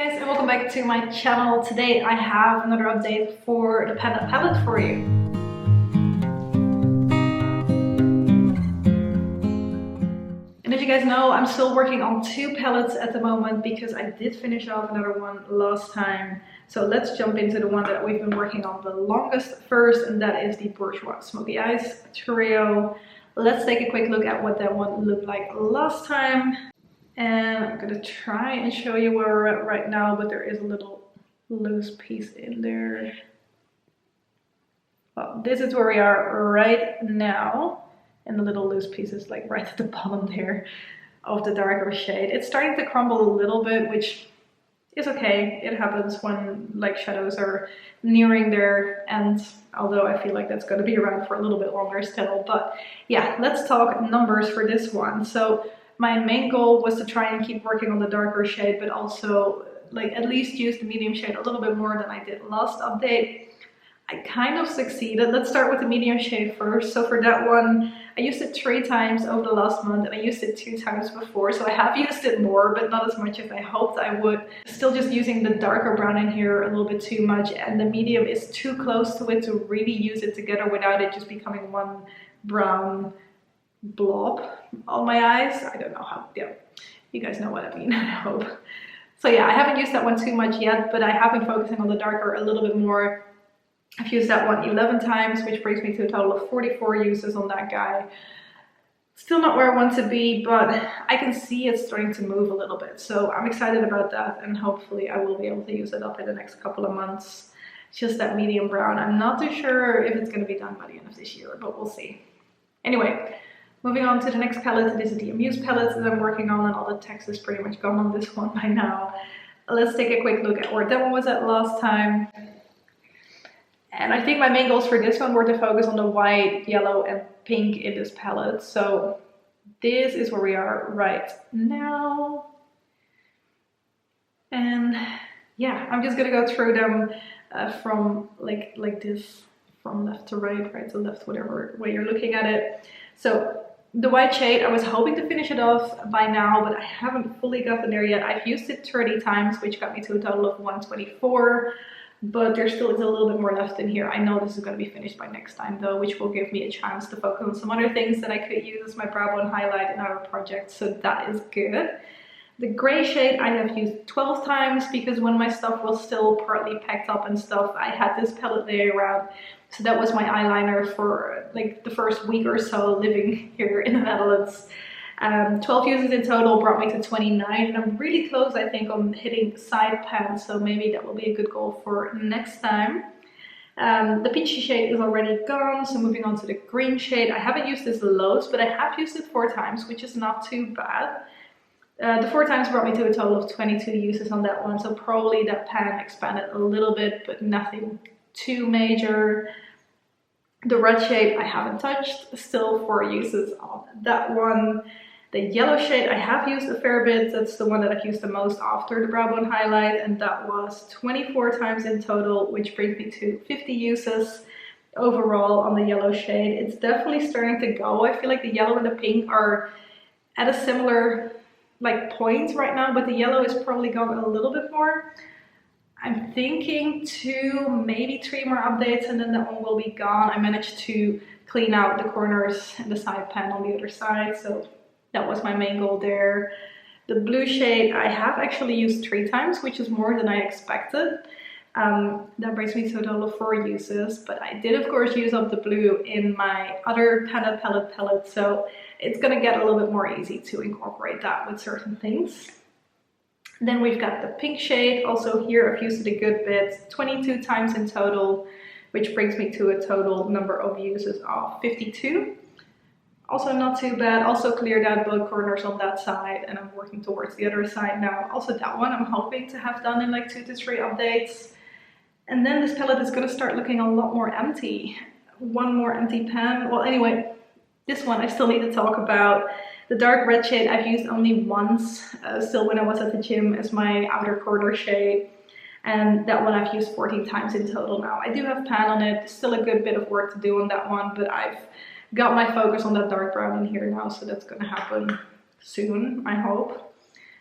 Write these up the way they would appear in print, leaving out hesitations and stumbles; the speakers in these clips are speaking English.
Guys, and welcome back to my channel. Today I have another update for the palette for you. And as you guys know, I'm still working on two palettes at the moment because I did finish off another one last time. So let's jump into the one that we've been working on the longest first, and that is the Bourjois Smoky Eyes Trio. Let's take a quick look at what that one looked like last time. And I'm gonna try and show you where we're at right now, but there is a little loose piece in there. Well, this is where we are right now. And the little loose piece is like right at the bottom there of the darker shade. It's starting to crumble a little bit, which is okay. It happens when like shadows are nearing their end, although I feel like that's gonna be around for a little bit longer still. But yeah, let's talk numbers for this one. So my main goal was to try and keep working on the darker shade, but also like at least use the medium shade a little bit more than I did last update. I kind of succeeded. Let's start with the medium shade first. So for that one, I used it 3 times over the last month, and I used it 2 times before. So I have used it more, but not as much as I hoped I would. Still just using the darker brown in here a little bit too much, and the medium is too close to it to really use it together without it just becoming one brown blob on my eyes. I don't know how, yeah, you guys know what I mean, I hope. So yeah, I haven't used that one too much yet, but I have been focusing on the darker a little bit more. I've used that one 11 times, which brings me to a total of 44 uses on that guy. Still not where I want to be, but I can see it's starting to move a little bit. So I'm excited about that, and hopefully I will be able to use it up in the next couple of months. It's just that medium brown. I'm not too sure if it's going to be done by the end of this year, but we'll see. Anyway, moving on to the next palette. This is the Amuse Palette that I'm working on, and all the text is pretty much gone on this one by now. Let's take a quick look at where that one was at last time. And I think my main goals for this one were to focus on the white, yellow, and pink in this palette. So this is where we are right now. And yeah, I'm just gonna go through them from like this, from left to right, right to left, whatever way you're looking at it. So the white shade, I was hoping to finish it off by now, but I haven't fully gotten there yet. I've used it 30 times, which got me to a total of 124. But there still is a little bit more left in here. I know this is going to be finished by next time though, which will give me a chance to focus on some other things that I could use as my brow bone highlight in our project, so that is good. The gray shade I have used 12 times because when my stuff was still partly packed up and stuff, I had this palette laying around. So that was my eyeliner for like the first week or so living here in the Netherlands. 12 uses in total brought me to 29, and I'm really close, I think, on hitting side pan, so maybe that will be a good goal for next time. The peachy shade is already gone, so moving on to the green shade. I haven't used this loads, but I have used it 4 times, which is not too bad. The 4 times brought me to a total of 22 uses on that one, so probably that pan expanded a little bit, but nothing too major. The red shade I haven't touched, still 4 uses on that one. The yellow shade I have used a fair bit. That's the one that I've used the most after the brow bone highlight, and that was 24 times in total, which brings me to 50 uses overall on the yellow shade. It's definitely starting to go. I feel like the yellow and the pink are at a similar like point right now, but the yellow is probably gone a little bit more. I'm thinking 2, maybe 3 more updates, and then that one will be gone. I managed to clean out the corners and the side pan on the other side, so that was my main goal there. The blue shade I have actually used 3 times, which is more than I expected. That brings me to a total of 4 uses, but I did of course use up the blue in my other palette, so it's gonna get a little bit more easy to incorporate that with certain things. Then we've got the pink shade. Also here I've used it a good bit, 22 times in total, which brings me to a total number of uses of 52. Also not too bad. Also cleared out both corners on that side, and I'm working towards the other side now. Also that one I'm hoping to have done in like 2 to 3 updates. And then this palette is going to start looking a lot more empty. 1 more empty pan. Well, anyway, this one I still need to talk about. The dark red shade I've used only once, still when I was at the gym, as my outer corner shade. And that one I've used 14 times in total now. I do have pan on it. Still a good bit of work to do on that one, but I've got my focus on that dark brown in here now, so that's gonna happen soon, I hope.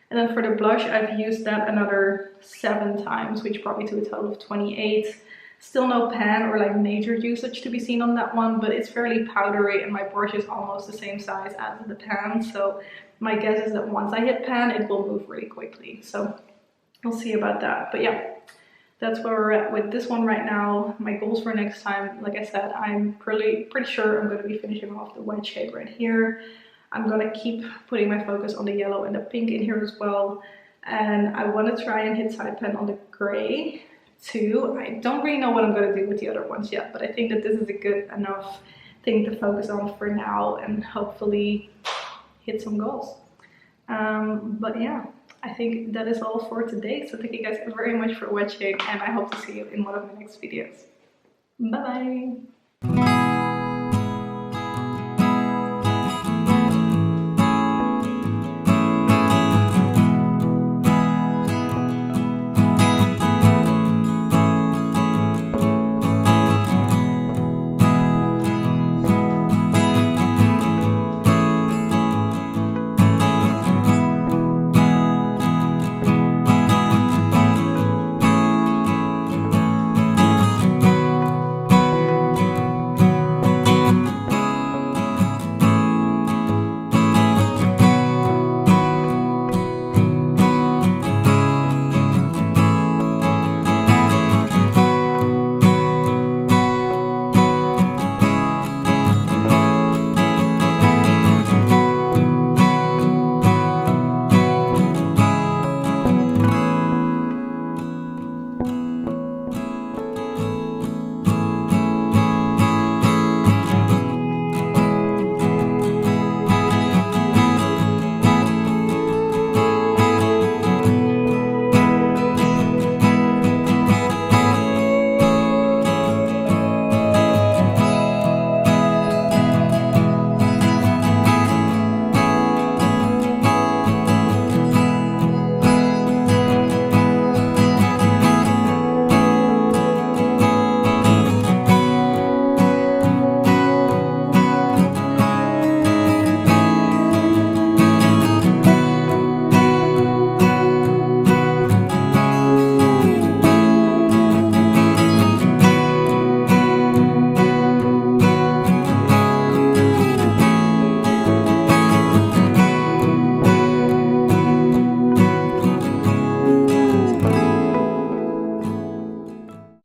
And then for the blush, I've used that another 7 times, which brought me to a total of 28. Still no pan or like major usage to be seen on that one, but it's fairly powdery and my brush is almost the same size as the pan. So my guess is that once I hit pan, it will move really quickly. So we'll see about that. But yeah, that's where we're at with this one right now. My goals for next time, like I said, I'm pretty sure I'm going to be finishing off the white shade right here. I'm going to keep putting my focus on the yellow and the pink in here as well. And I want to try and hit side pan on the gray too. I don't really know what I'm going to do with the other ones yet, but I think that this is a good enough thing to focus on for now and hopefully hit some goals. But yeah, I think that is all for today. So thank you guys very much for watching and I hope to see you in one of my next videos. Bye bye!